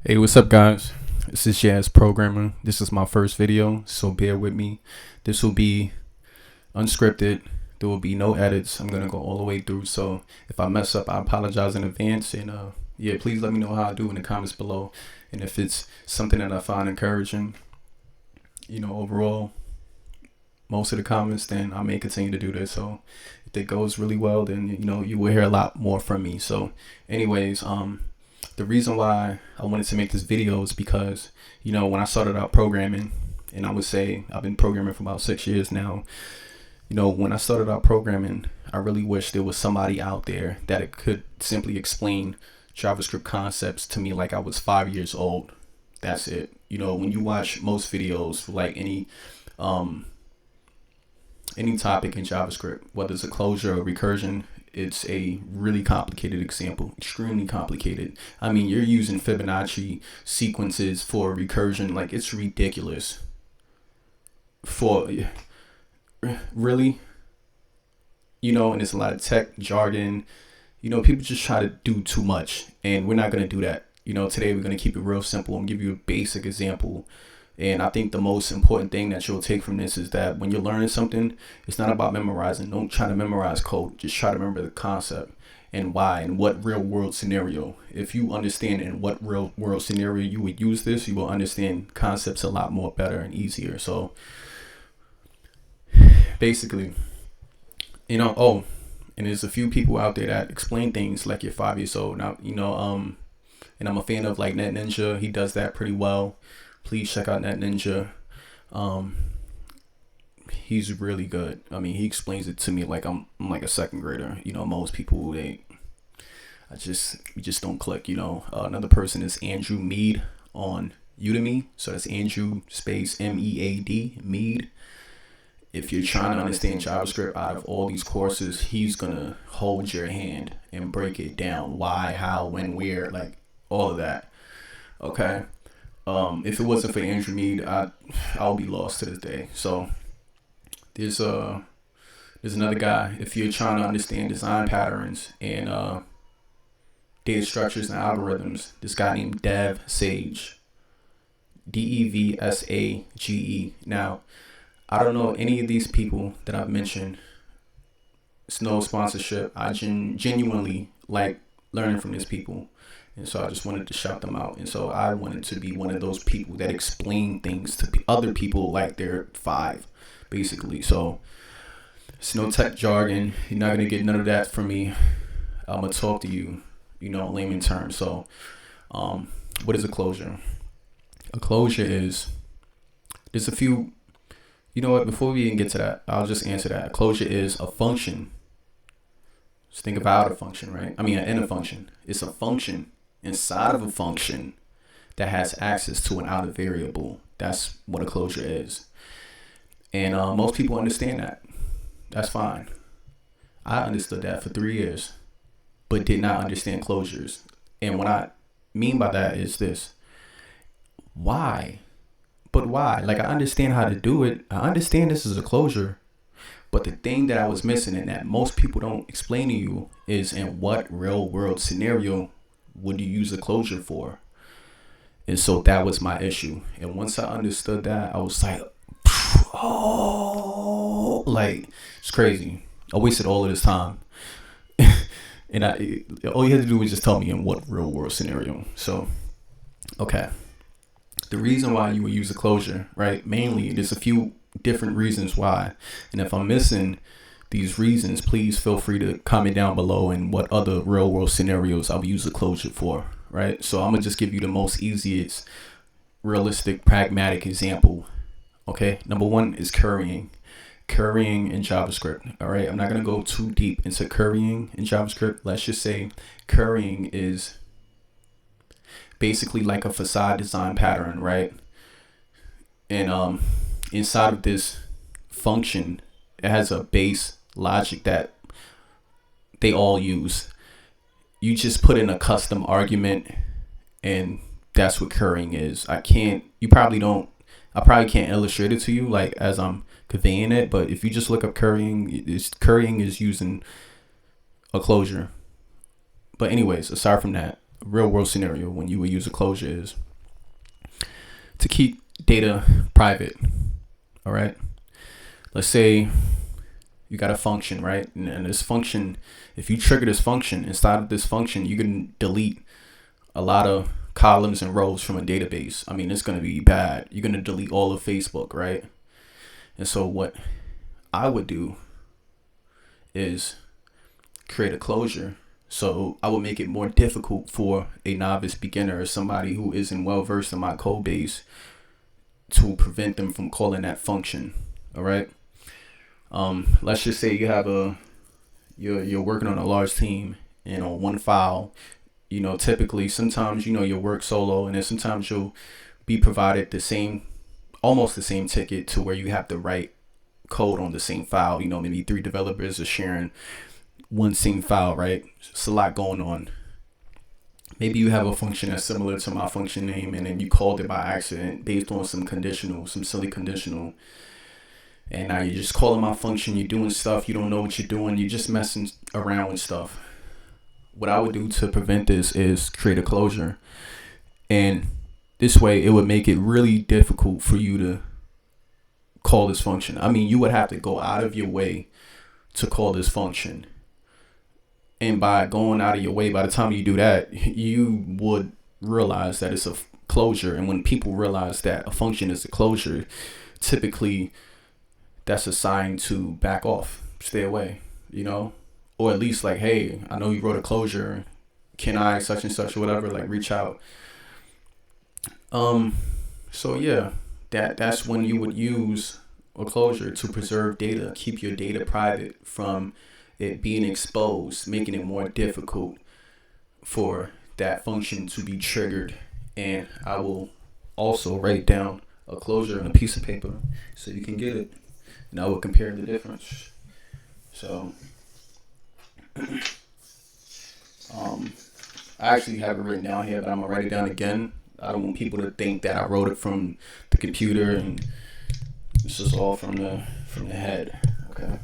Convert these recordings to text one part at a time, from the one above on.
Hey, what's up, guys? This is Jazz Programmer. This is my first video, so bear with me. This will be unscripted. There will be no edits. I'm gonna go all the way through. So if I mess up, I apologize in advance. And yeah, please let me know how I do in the comments below. And if it's something that I find encouraging, overall, most of the comments, then I may continue to do this. So if it goes really well, then you will hear a lot more from me. So, anyways, the reason why I wanted to make this video is because, when I started out programming, and I would say I've been programming for about 6 years now, when I started out programming, I really wish there was somebody out there that could simply explain JavaScript concepts to me like I was 5 years old. That's it. When you watch most videos for like any topic in JavaScript, whether it's a closure or recursion, it's a really complicated example, extremely complicated. I mean, you're using Fibonacci sequences for recursion, like it's ridiculous. For really, and it's a lot of tech jargon. People just try to do too much, and we're not gonna do that. Today we're gonna keep it real simple and give you a basic example. And I think the most important thing that you'll take from this is that when you're learning something, it's not about memorizing. Don't try to memorize code. Just try to remember the concept and why and what real world scenario. If you understand in what real world scenario you would use this, you will understand concepts a lot more better and easier. So basically, and there's a few people out there that explain things like you're 5 years old. Now, and I'm a fan of like Net Ninja. He does that pretty well. Please check out Net Ninja. He's really good. I mean, he explains it to me like I'm like a second grader. Most people we just don't click. Another person is Andrew Mead on Udemy. So that's Andrew space MEAD Mead. If you're trying to understand JavaScript out of all these courses, he's gonna hold your hand and break it down. Why, how, when, where, like all of that. Okay. If it wasn't for Andrew Mead, I'll be lost to this day. So there's another guy. If you're trying to understand design patterns and data structures and algorithms, this guy named Dev Sage, DEVSAGE. Now, I don't know any of these people that I've mentioned. It's no sponsorship. I genuinely like learning from these people. And so I just wanted to shout them out. And so I wanted to be one of those people that explain things to other people like they're 5, basically. So it's no tech jargon. You're not going to get none of that from me. I'm going to talk to you, layman terms. So what is a closure? A closure is, there's a few, before we even get to that, I'll just answer that. A closure is a function. Just think about a function, right? I mean, an inner function. It's a function inside of a function that has access to an outer variable. That's what a closure is. And most people understand that. That's fine. I understood that for 3 years, but did not understand closures. And what I mean by that is this. Why? But why? Like, I understand how to do it. I understand this is a closure. But the thing that I was missing and that most people don't explain to you is in what real world scenario would you use a closure for? And so that was my issue. And once I understood that, I was like, oh, like it's crazy. I wasted all of this time. And all you had to do was just tell me in what real world scenario. So, okay. The reason why you would use a closure, right? Mainly, there's a few different reasons why. And if I'm missing these reasons, please feel free to comment down below and what other real world scenarios I'll use a closure for, right? So I'm gonna just give you the most easiest, realistic, pragmatic example. Okay, number one is currying in JavaScript. All right, I'm not gonna go too deep into currying in JavaScript. Let's just say currying is basically like a facade design pattern, right? And inside of this function, it has a base logic that they all use. You just put in a custom argument, and that's what currying is. I probably can't illustrate it to you like as I'm conveying it, but if you just look up currying is using a closure. But anyways, aside from that, real world scenario when you would use a closure is to keep data private. All right. Let's say you got a function, right? And this function, if you trigger this function, inside of this function, you can delete a lot of columns and rows from a database. I mean, it's going to be bad. You're going to delete all of Facebook, right? And so what I would do is create a closure. So I would make it more difficult for a novice beginner or somebody who isn't well versed in my code base to prevent them from calling that function. All right. Let's just say you have you're working on a large team, and on one file, typically sometimes, you'll work solo, and then sometimes you'll be provided almost the same ticket to where you have to write code on the same file. Maybe 3 developers are sharing one same file, right? It's a lot going on. Maybe you have a function that's similar to my function name, and then you called it by accident based on some silly conditional. And now you're just calling my function, you're doing stuff, you don't know what you're doing, you're just messing around with stuff. What I would do to prevent this is create a closure. And this way it would make it really difficult for you to call this function. I mean, you would have to go out of your way to call this function. And by going out of your way, by the time you do that, you would realize that it's a closure. And when people realize that a function is a closure, typically that's a sign to back off, stay away, or at least like, hey, I know you wrote a closure. Can I such and such or whatever, like reach out. So yeah, that's when you would use a closure to preserve data, keep your data private from it being exposed, making it more difficult for that function to be triggered. And I will also write down a closure on a piece of paper so you can get it. And I will compare the difference. So, I actually have it written down here, but I'm gonna write it down again. I don't want people to think that I wrote it from the computer and this is all from the head. Okay.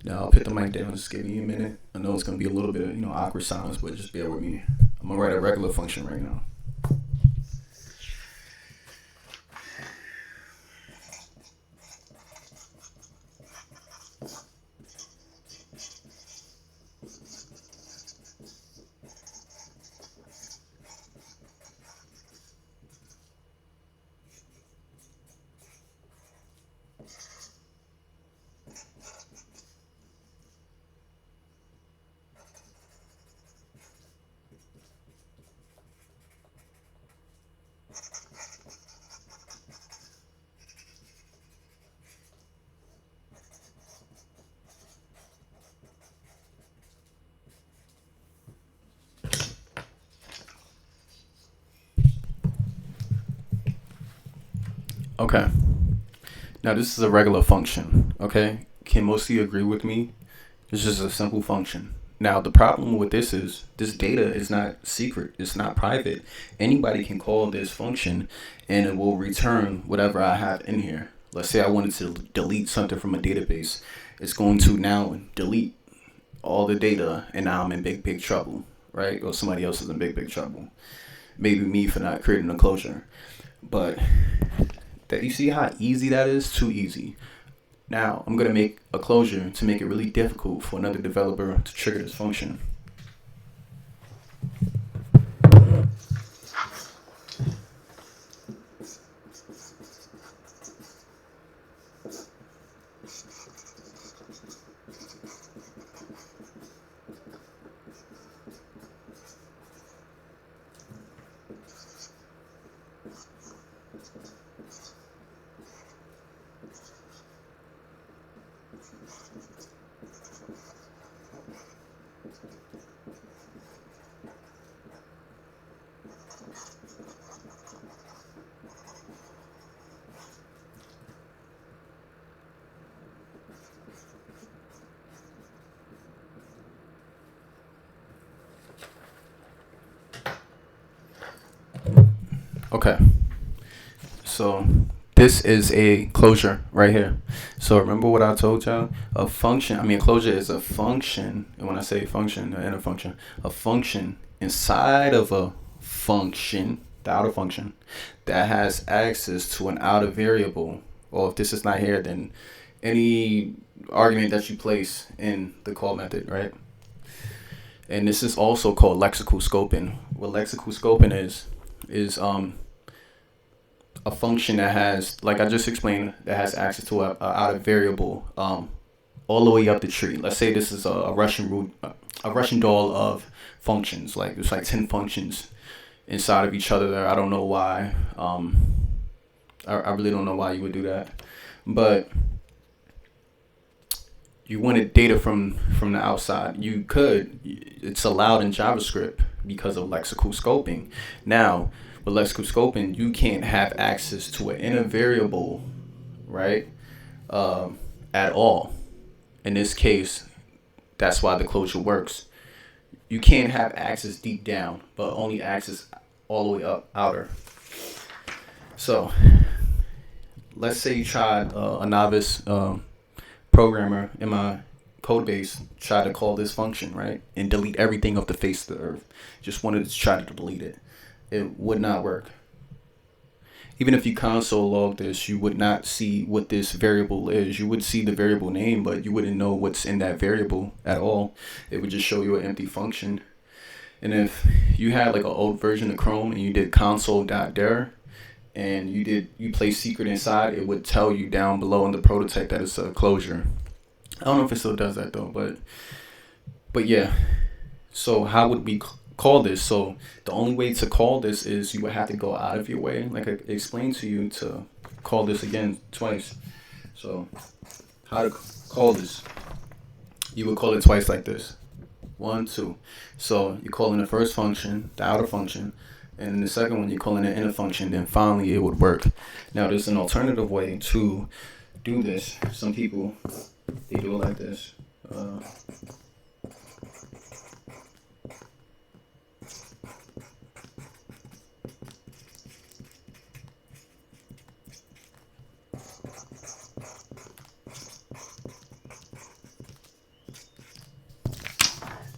Now I'll put the mic down. Just give me a minute. I know it's gonna be a little bit of awkward silence, but just bear with me. I'm gonna write a regular function right now. Okay. Now this is a regular function. Okay. Can most of you agree with me? It's just a simple function. Now the problem with this is this data is not secret. It's not private. Anybody can call this function and it will return whatever I have in here. Let's say I wanted to delete something from a database. It's going to now delete all the data, and now I'm in big trouble, right? Or somebody else is in big trouble. Maybe me for not creating a closure. But you see how easy that is? Too easy. Now I'm going to make a closure to make it really difficult for another developer to trigger this function. Okay, so this is a closure right here. So remember what I told y'all? A closure is a function. And when I say function, a function inside of a function, the outer function, that has access to an outer variable, or if this is not here, then any argument that you place in the call method, right? And this is also called lexical scoping. What lexical scoping is a function that has, like I just explained, that has access to a outer variable all the way up the tree. Let's say this is a Russian doll of functions. Like there's like 10 functions inside of each other there. I don't know why. I really don't know why you would do that, but you wanted data from the outside. You could. It's allowed in JavaScript because of lexical scoping. Now, with lexical scoping, you can't have access to an inner variable, right? At all. In this case, that's why the closure works. You can't have access deep down, but only access all the way up outer. So, let's say you tried a novice programmer in my code base try to call this function, right, and delete everything off the face of the earth. Just wanted to try to delete it. It would not work. Even if you console log this, you would not see what this variable is. You would see the variable name, but you wouldn't know what's in that variable at all. It would just show you an empty function. And if you had like an old version of Chrome and you did console.dir and you place secret inside, it would tell you down below in the prototype that it's a closure. I don't know if it still does that though, but yeah. So how would we call this? So the only way to call this is you would have to go out of your way, like I explained to you, to call this again twice. So how to call this? You would call it twice like this. 1, 2. So you're calling the first function, the outer function, and in the second one you're calling the inner function, then finally it would work. Now there's an alternative way to do this. Some people, they do it like this.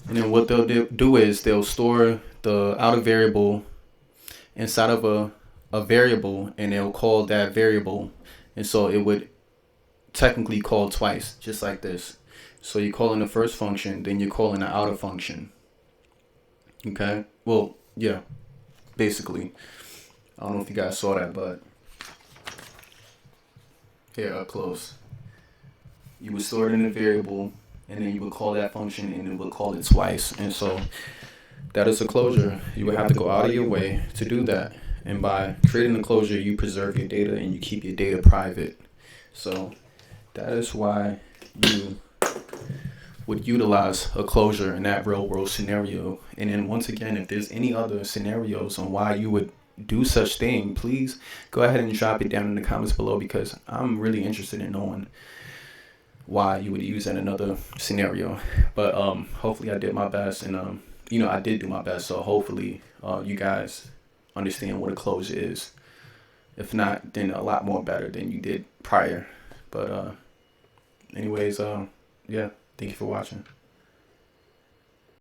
And then what they'll do is they'll store the outer variable inside of a variable, and they'll call that variable. And so it would technically call twice, just like this. So you're calling the first function, then you're calling the outer function. Okay? Well, yeah, basically. I don't know if you guys saw that, but here, up close. You would store it in a variable, and then you would call that function, and it would call it twice. And so that is a closure. You would have to go out of your way to do that. And by creating a closure, you preserve your data and you keep your data private. So that is why you would utilize a closure in that real world scenario. And then once again, if there's any other scenarios on why you would do such thing, please go ahead and drop it down in the comments below, because I'm really interested in knowing why you would use that in another scenario. But hopefully I did my best, and I did do my best. So hopefully you guys understand what a closure is. If not, then a lot more better than you did prior. But anyways, yeah, thank you for watching.